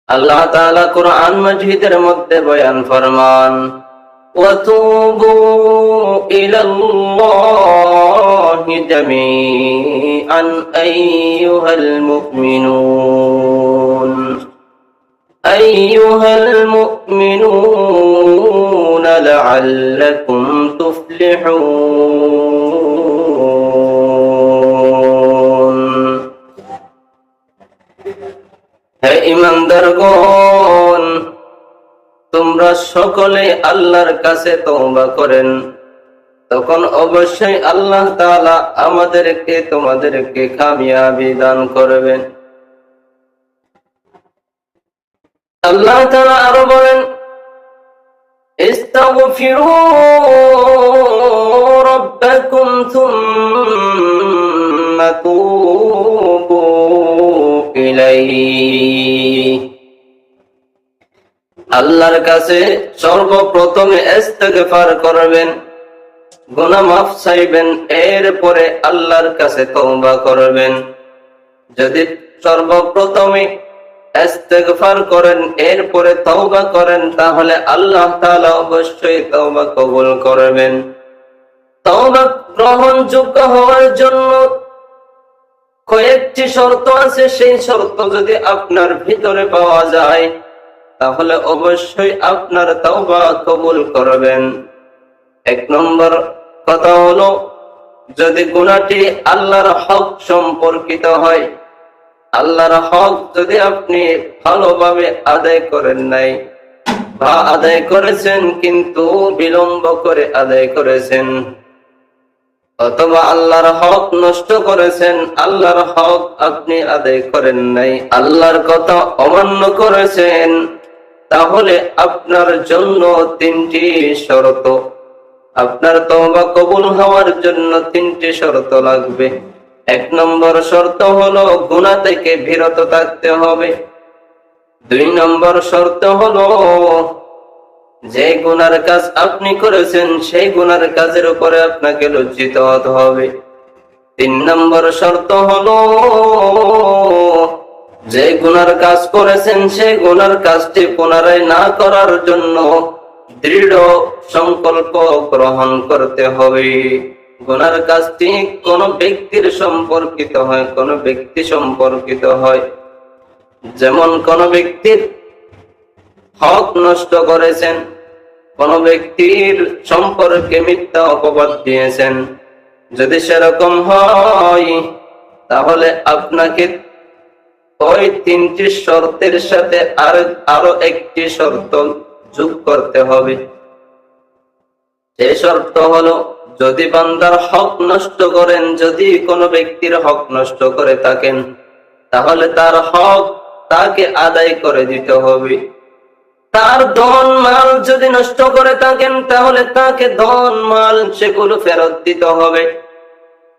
আল্লাহ তাআলা কুরআন মাজিদের মধ্যে বয়ান ফরমান, وَتُوبُوا إِلَى اللَّهِ جَمِيعًا أَيُّهَا الْمُؤْمِنُونَ لَعَلَّكُمْ تُفْلِحُونَ। হে ঈমানদারগণ, তোমরা সকলে আল্লাহর কাছে তওবা করেন, তখন অবশ্যই আল্লাহ তাআলা আমাদেরকে তোমাদেরকে কামিয়াবি দান করবেন। আল্লাহ তাআলা আরো বলেন, ইস্তাগফিরু রাব্বাকুম সুম্মা তুবু ইলাইহি। আল্লাহর কাছে সর্বপ্রথমে ইস্তিগফার করবেন, গুনাহ মাফ চাইবেন, এরপরে আল্লাহর কাছে তওবা করবেন। যদি সর্বপ্রথমে ইস্তিগফার করেন, এরপরে তওবা করেন, তাহলে আল্লাহ তাআলা অবশ্যই তওবা কবুল করবেন। তওবা গ্রহণযোগ্য হওয়ার জন্য কয়েকটি শর্ত আছে। সেই শর্ত যদি আপনার ভিতরে পাওয়া যায়, তাহলে অবশ্যই আপনার তওবা কবুল করবেন। এক নম্বর কথা হলো, যদি গুনাহটি আল্লাহর হক সম্পর্কিত হয়, আল্লাহর হক যদি আপনি ভালোভাবে আদায় করেন নাই, বা আদায় করেছেন কিন্তু বিলম্ব করে আদায় করেছেন, অথবা আল্লাহর হক নষ্ট করেছেন, আল্লাহর হক আপনি আদায় করেন নাই, আল্লাহর কথা অমান্য করেছেন, তাহলে আপনার জন্য তিনটি শর্ত, আপনার তওবা কবুল হওয়ার জন্য তিনটি শর্ত লাগবে। এক নম্বর শর্ত হলো গুনাহ থেকে বিরত থাকতে হবে। দুই নম্বর শর্ত হলো যে গুনার কাজ আপনি করেছেন সেই গুনার কাজের উপরে আপনাকে লজ্জিত হতে হবে। তিন নম্বর শর্ত হলো যে গুনার কাজ করেছেন সেই গুনার কাজটি পুনরায় না করার জন্য দৃঢ় সংকল্প গ্রহণ করতে হবে। গুনার কাজটি কোন ব্যক্তির সম্পর্কিত হয়, কোন ব্যক্তি সম্পর্কিত হয়, যেমন কোন ব্যক্তির হক নষ্ট করেছেন, কোন ব্যক্তির সম্পর্কে মিথ্যা অপবাদ দিয়েছেন, যদি সেরকম হয় তাহলে আপনাকে ওই তিনটি শর্তের সাথে আরো একটি শর্ত যোগ করতে হবে। এই শর্ত হলো, যদি বান্দার হক নষ্ট করেন, যদি কোনো ব্যক্তির হক নষ্ট করে থাকেন, তাহলে তার হক তাকে আদায় করে দিতে হবে। তার ধন মাল যদি নষ্ট করে থাকেন, তাহলে তাকে ধন মাল সেগুলো ফেরত দিতে হবে।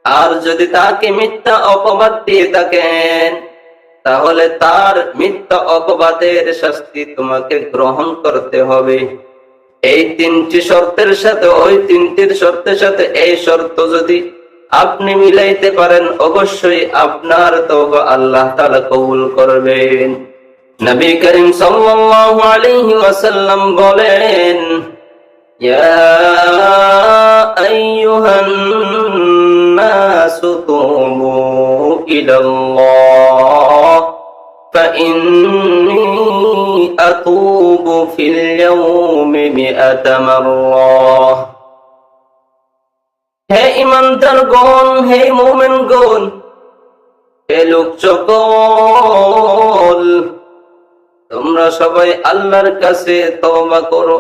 আর যদি তাকে মিথ্যা অপবাদ দিয়ে থাকেন, তাহলে তার মিথ্যা অপবাদের শাস্তি তোমাকে গ্রহণ করতে হবে। এই তিনটি শর্তের সাথে ওই তিনটি শর্তের সাথে এই শর্ত যদি আপনি মিলাইতে পারেন, অবশ্যই আপনার তওবা আল্লাহ তাআলা কবুল করবেন। নবী করিম সাল্লাল্লাহু আলাইহি ওয়াসাল্লাম বলেন, ইয়া আইয়ুহান নাসু তুবু ইলাল্লাহ فإني أتوب في اليوم 100 مرة। হে ঈমানদারগণ, হে মুমিনগণ, হে লোক সকল, তোমরা সবাই আল্লাহর কাছে তওবা করো,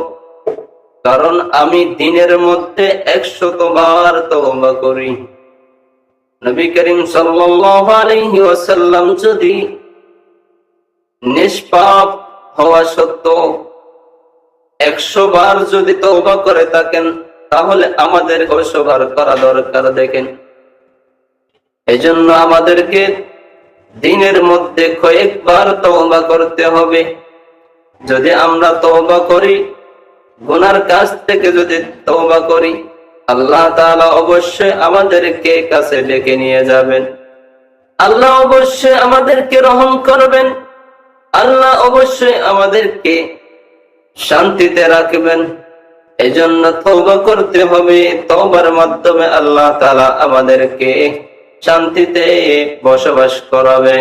কারণ আমি দিনের মধ্যে 100 বার তওবা করি। নবী করিম সাল্লাল্লাহু আলাইহি ওয়াসাল্লাম যদি নিষ্পাপ হওয়া সত্ত্বেও 100 বার যদি তওবা করে থাকেন, তাহলে আমাদের 100 বার করা দরকার। দেখেন, এজন্য আমাদেরকে দিনের মধ্যে কয়েকবার তওবা করতে হবে। যদি আমরা তওবা করি, গুনার কাজ থেকে যদি তওবা করি, আল্লাহ তাআলা অবশ্যই আমাদেরকে কাছে ডেকে নিয়ে যাবেন। আল্লাহ অবশ্যই আমাদেরকে রহম করবেন। আল্লাহ অবশ্যই আমাদেরকে শান্তিতে রাখবেন। এজন্য তওবা করতে হবে। তওবার মাধ্যমে আল্লাহ তাআলা আমাদেরকে শান্তিতে বসবাস করাবে।